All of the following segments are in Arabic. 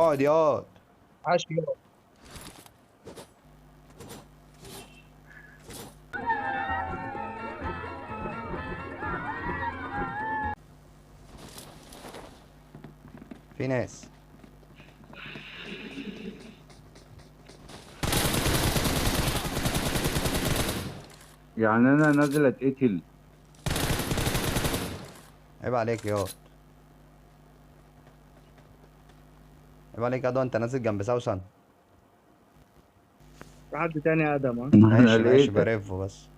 اقعد ياض. عاش يلا. في ناس. يعني انا نازل اتقتل. عيب عليك ياض. عيب عليك ياض، انت نازل جنب سوسن. في حد تاني ادم ها؟ ماشي انا ماشي لقيتك. برفه بس.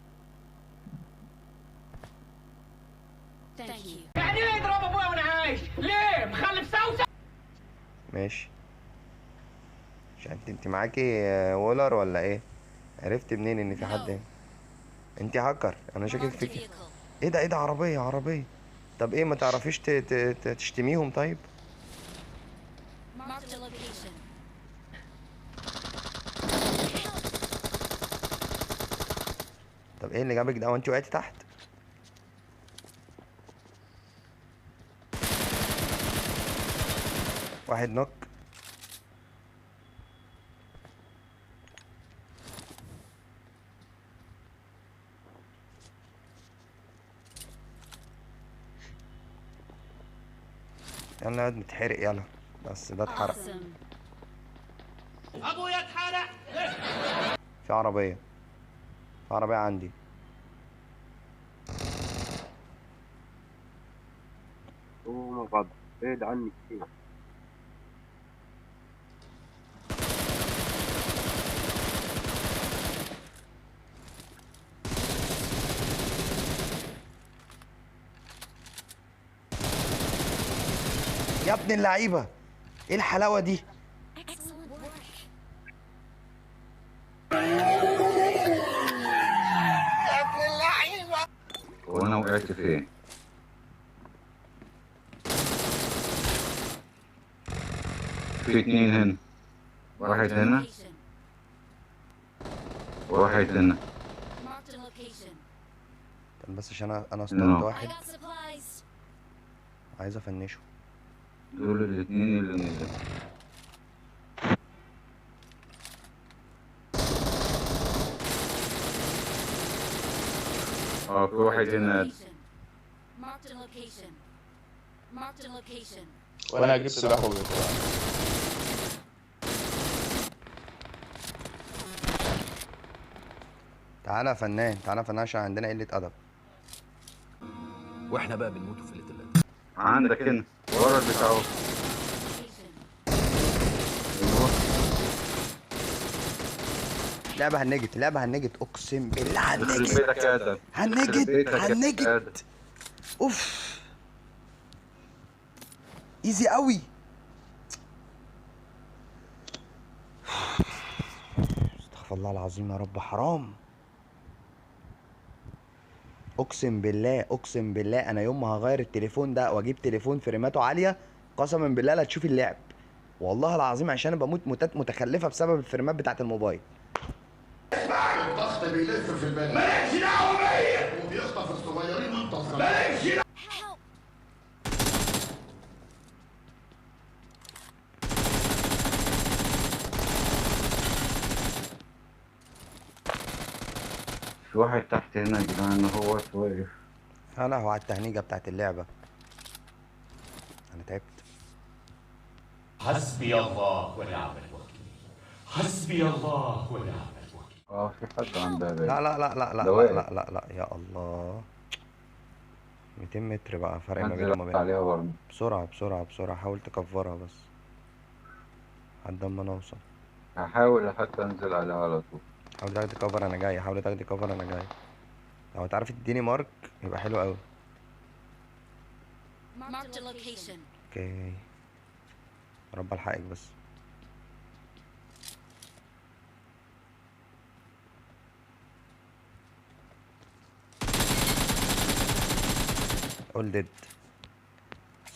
يعني ايه يضرب ابويا وانا عايش؟ ليه؟ مخلف سوسه؟ ماشي. مش انت معاكي وولر ولا ايه؟ عرفت منين ان في حد هنا؟ انت هاكر، انا شاكك فيكي. ايه ده، ايه ده، عربية عربية. طب ايه، ما تعرفيش تشتميهم طيب؟ طب ايه اللي جابك ده وانت وقعتي تحت؟ واحد نوك. يلا قاعد متحرق يلا. بس ده اتحرق. ابويا اتحرق. في عربية. في عربية عندي. اوه ماي جاد، بعيد عني كتير. يا ابن اللعيبة، ايه الحلاوة دي؟ وانا وقعت فين؟ في اتنين هنا، واحد هنا وواحد هنا. طب بس عشان انا اصطدت نو. واحد عايز افنشه. دول الاتنين اللي نزلوا. في واحد هنا. وانا هجيب سلاح وبتاع. تعالى يا فنان، تعالى يا فنان، عشان عندنا قلة أدب. واحنا بقى بنموت في الليل. عندك هنا ورا البتاع اهو. لعبة هنجت، لعبة هنجت، أقسم بالله يخرب هنجت. بيتك يا ادم. هنجت هنجت. أوف. إيزي قوي. استغفر الله العظيم يا رب، حرام. اقسم بالله، اقسم بالله، انا يوم ما هغير التليفون ده واجيب تليفون فريماته عاليه، قسما بالله لا تشوف اللعب. والله العظيم عشان انا بموت موتات متخلفه بسبب الفريمات بتاعت الموبايل. الضغط بيلف في البلد، مالكش دعوه بيا، وبيخطف الصغيرين وانت صغير، مالكش دعوه. في واحد تحت هنا يا جدعان، هو واقف. انا هو على التهنيجه بتاعت اللعبه. انا تعبت. حسبي الله ونعم الوكيل. حسبي الله ونعم الوكيل. في حد عندها باين. لا لا لا لا لا ده لا واقف. لا لا لا يا الله. 200 متر بقى فرق ما بيننا هنزل وما بينك. عليها برضه. بسرعه بسرعه بسرعه، حاول تكفرها بس لحد اما نوصل. هحاول حتى انزل عليها على طول. حاول تاخدي كفر انا جاي، حاول تاخدي كفر انا جاي. لو تعرفي تديني مارك يبقى حلو قوي. اوكي. رب الحقك بس. اول ديد.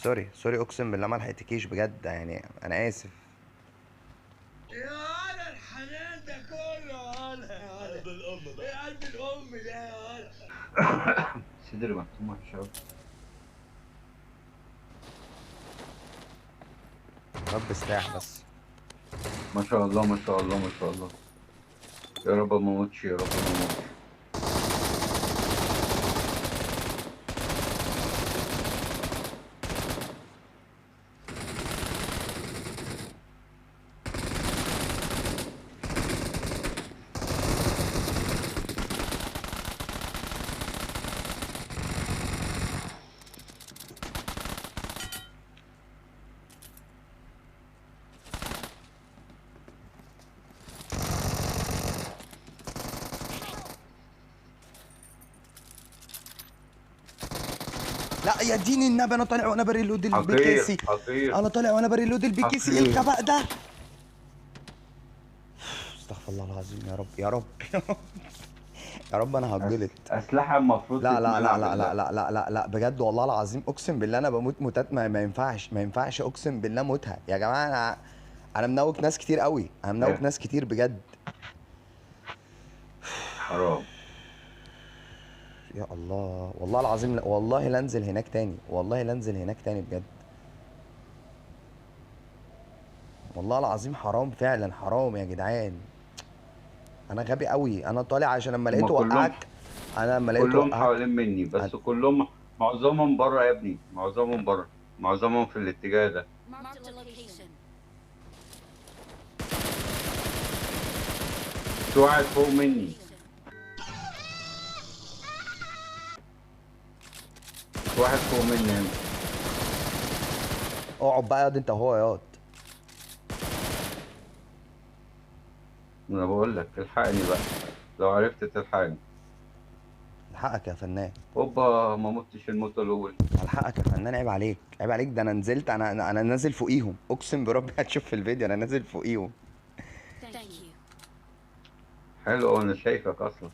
سوري سوري، اقسم بالله ما لحقتكيش بجد، يعني انا اسف. يا هلا الحنان ده كله يا هلا، يا قلب الام ده، يا قلب الام ده يا هلا. صدري مكتوم وحش أوي. رب استاح بس. ما شاء الله ما شاء الله ما شاء الله. يا رب ما اموتش يا رب ما اموتش. لا يا ديني النبي، انا طالع وانا بريلود حقير البيكيسي. حقير. انا طالع وانا بريلود البيكيسي. ايه حقير. الغباء ده؟ استغفر الله العظيم. يا رب يا رب يا رب انا هتجلط. اسلحه المفروض لا لا لا تتمنع لا لا بالله. لا لا لا لا بجد والله العظيم اقسم بالله انا بموت موتات ما ينفعش ما ينفعش اقسم بالله موتها يا جماعه. انا منوك ناس كتير قوي، انا منوك ناس كتير بجد. حرام. يا الله والله العظيم والله لا انزل هناك تاني، والله لا انزل هناك تاني بجد. والله العظيم حرام فعلا، حرام يا جدعان. انا غبي قوي، انا طالع عشان لما لقيته كلهم- وقعك. انا لما لقيته كلهم وقعك حوالين مني بس كلهم معظمهم بره يا ابني، معظمهم بره، معظمهم في الاتجاه ده. Marked a location. في واحد فوق مني، في واحد فوق مني هنا. اقعد بقى ياض انت وهو ياض. انا بقول لك الحقني بقى لو عرفت تلحقني. الحقك يا فنان، اوبا ما متش الموت الاول. الحقك يا فنان. عيب عليك عيب عليك، ده انا نزلت، انا نازل فوقيهم اقسم بربي. هتشوف في الفيديو انا نازل فوقيهم. Thank you. حلو انا شايفك اصلا.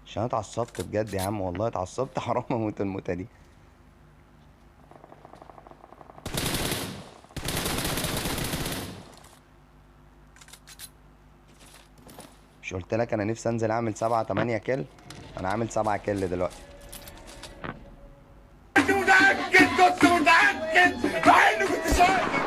عشان انا اتعصبت بجد يا عم، والله اتعصبت. حرام اموت الموتة دي. مش قلت لك انا نفسي انزل اعمل 7-8 كيل؟ انا عامل 7 كيل دلوقتي. كنت متأكد مع اني كنت شايف